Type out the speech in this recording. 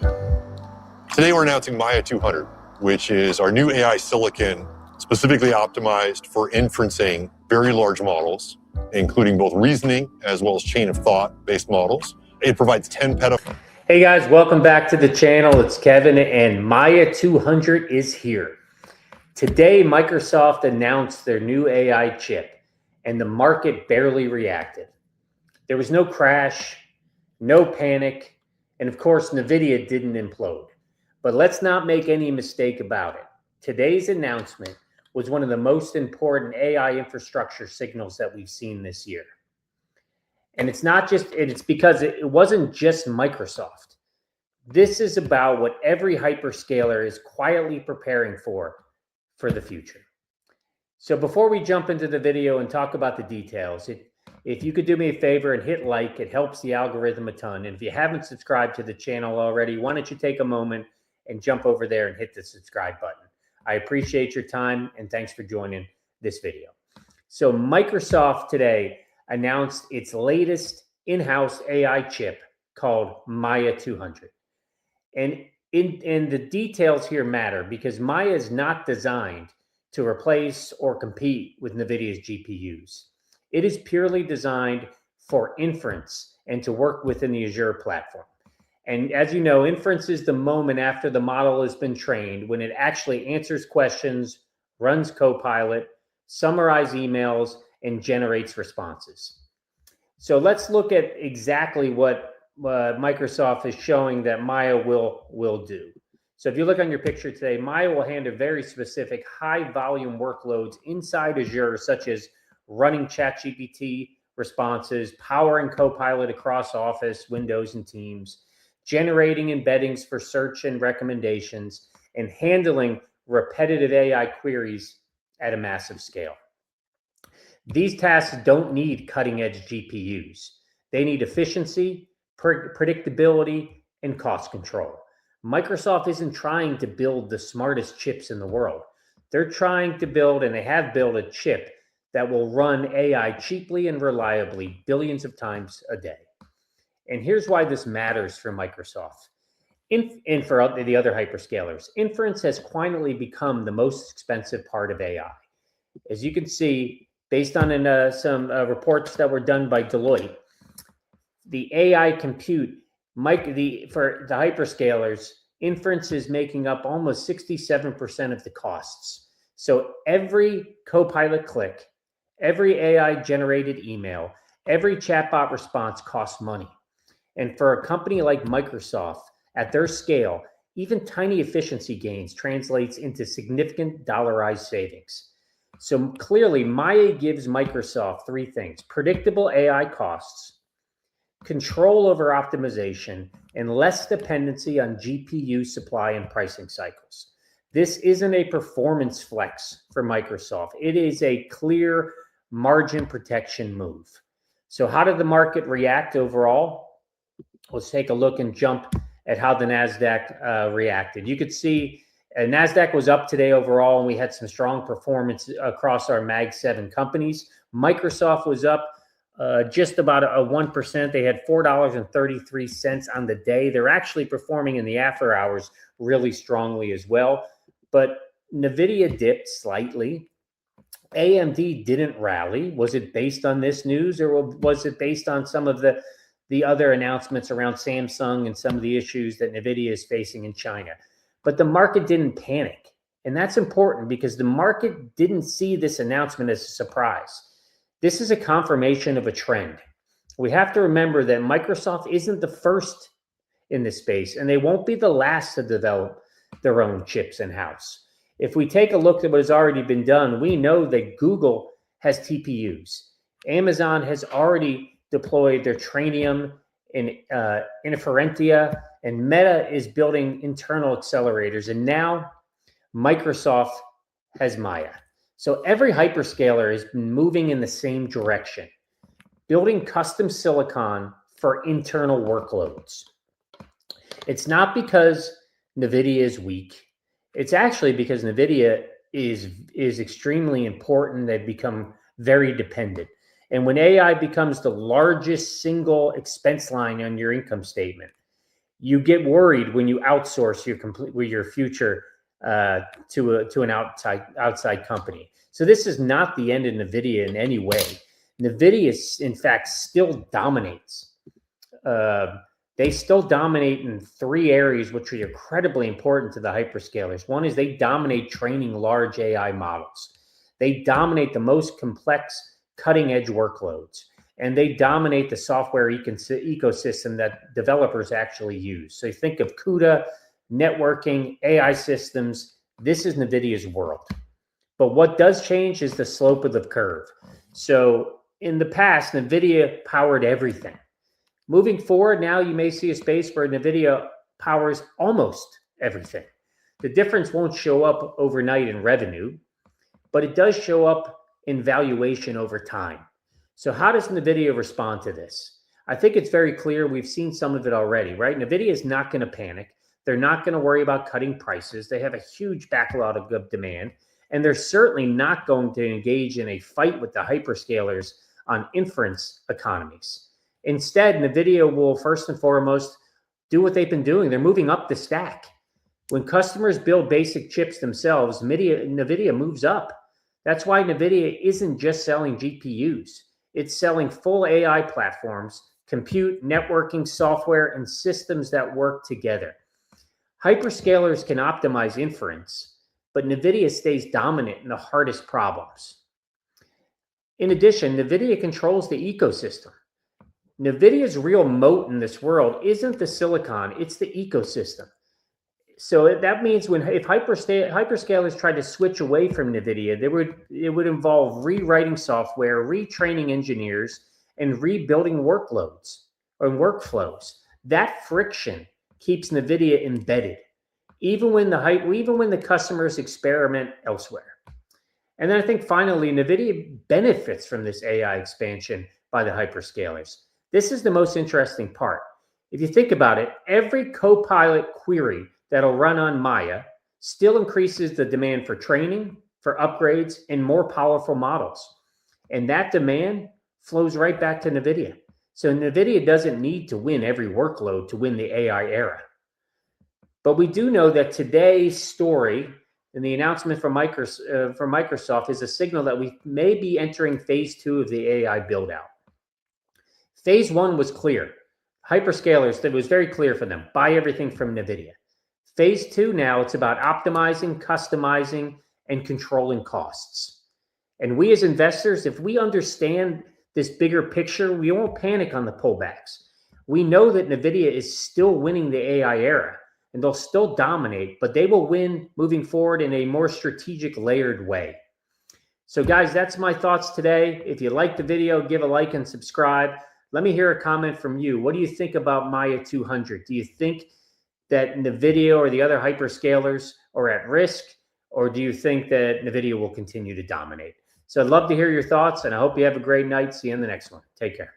Today we're announcing Maia 200, which is our new AI silicon specifically optimized for inferencing very large models, including both reasoning as well as chain of thought based models. It provides 10 petabytes. Hey guys, welcome back to the channel. It's Kevin and Maia 200 is here. Today, Microsoft announced their new AI chip and the market barely reacted. There was no crash, no panic, and of course, Nvidia didn't implode. But let's not make any mistake about it. Today's announcement was one of the most important AI infrastructure signals that we've seen this year. And it's because it wasn't just Microsoft. This is about what every hyperscaler is quietly preparing for the future. So before we jump into the video and talk about the details, if you could do me a favor and hit like, it helps the algorithm a ton. And if you haven't subscribed to the channel already, why don't you take a moment and jump over there and hit the subscribe button. I appreciate your time and thanks for joining this video. So Microsoft today announced its latest in-house AI chip called Maia 200. And the details here matter because Maia is not designed to replace or compete with NVIDIA's GPUs. It is purely designed for inference and to work within the Azure platform. And as you know, inference is the moment after the model has been trained when it actually answers questions, runs Copilot, summarizes emails, and generates responses. So let's look at exactly what Microsoft is showing that Maia will do. So if you look on your picture today, Maia will handle very specific high volume workloads inside Azure, such as running ChatGPT responses, powering Copilot across Office, Windows, and Teams, generating embeddings for search and recommendations, and handling repetitive AI queries at a massive scale. These tasks don't need cutting-edge GPUs. They need efficiency, predictability, and cost control. Microsoft isn't trying to build the smartest chips in the world. They're trying to build, and they have built, a chip that will run AI cheaply and reliably billions of times a day. And here's why this matters for Microsoft and for the other hyperscalers. Inference has quietly become the most expensive part of AI. As you can see, based on some reports that were done by Deloitte, the AI compute, for the hyperscalers, inference is making up almost 67% of the costs. So every Copilot click, every AI-generated email, every chatbot response costs money. And for a company like Microsoft, at their scale, even tiny efficiency gains translates into significant dollarized savings. So clearly, Maia gives Microsoft three things: predictable AI costs, control over optimization, and less dependency on GPU supply and pricing cycles. This isn't a performance flex for Microsoft. It is a clear margin protection move. So how did the market react overall? Let's take a look and jump at how the NASDAQ reacted. You could see NASDAQ was up today overall, and we had some strong performance across our Mag 7 companies. Microsoft was up just about a 1%. They had $4.33 on the day. They're actually performing in the after hours really strongly as well. But Nvidia dipped slightly. AMD didn't rally. Was it based on this news, or was it based on some of the other announcements around Samsung and some of the issues that Nvidia is facing in China? But the market didn't panic. And that's important because the market didn't see this announcement as a surprise. This is a confirmation of a trend. We have to remember that Microsoft isn't the first in this space, and they won't be the last to develop their own chips in-house. If we take a look at what has already been done, we know that Google has TPUs. Amazon has already deployed their Trainium and Inferentia, and Meta is building internal accelerators. And now Microsoft has Maia. So every hyperscaler has been moving in the same direction, building custom silicon for internal workloads. It's not because NVIDIA is weak. It's actually because NVIDIA is extremely important. They've become very dependent. And when AI becomes the largest single expense line on your income statement, You get worried when you outsource your future to an outside company. So this is not the end of Nvidia in any way. Nvidia, in fact, still dominates. They still dominate in three areas, which are incredibly important to the hyperscalers. One is they dominate training large AI models. They dominate the most complex cutting-edge workloads, and they dominate the software ecosystem that developers actually use. So you think of CUDA, networking, AI systems. This is NVIDIA's world. But what does change is the slope of the curve. So in the past, NVIDIA powered everything. Moving forward, now you may see a space where NVIDIA powers almost everything. The difference won't show up overnight in revenue, but it does show up in valuation over time. So how does NVIDIA respond to this? I think it's very clear. We've seen some of it already, right? NVIDIA is not going to panic. They're not going to worry about cutting prices. They have a huge backlog of demand, and they're certainly not going to engage in a fight with the hyperscalers on inference economies. Instead, NVIDIA will first and foremost do what they've been doing. They're moving up the stack. When customers build basic chips themselves, NVIDIA moves up. That's why NVIDIA isn't just selling GPUs. It's selling full AI platforms, compute, networking, software, and systems that work together. Hyperscalers can optimize inference, but NVIDIA stays dominant in the hardest problems. In addition, NVIDIA controls the ecosystem. NVIDIA's real moat in this world isn't the silicon, it's the ecosystem. So that means if hyperscalers try to switch away from NVIDIA, it would involve rewriting software, retraining engineers, and rebuilding workloads or workflows. That friction keeps NVIDIA embedded, even when the customers experiment elsewhere. And then I think finally, NVIDIA benefits from this AI expansion by the hyperscalers. This is the most interesting part. If you think about it, every Copilot query that'll run on Maia still increases the demand for training, for upgrades, and more powerful models. And that demand flows right back to NVIDIA. So NVIDIA doesn't need to win every workload to win the AI era. But we do know that today's story and the announcement from Microsoft is a signal that we may be entering phase 2 of the AI build-out. Phase 1 was clear. Hyperscalers, it was very clear for them. Buy everything from NVIDIA. Phase 2 now, it's about optimizing, customizing, and controlling costs. And we as investors, if we understand this bigger picture, we won't panic on the pullbacks. We know that NVIDIA is still winning the AI era, and they'll still dominate, but they will win moving forward in a more strategic, layered way. So guys, that's my thoughts today. If you liked the video, give a like and subscribe. Let me hear a comment from you. What do you think about Maia 200? Do you think that NVIDIA or the other hyperscalers are at risk, or do you think that NVIDIA will continue to dominate? So I'd love to hear your thoughts, and I hope you have a great night. See you in the next one. Take care.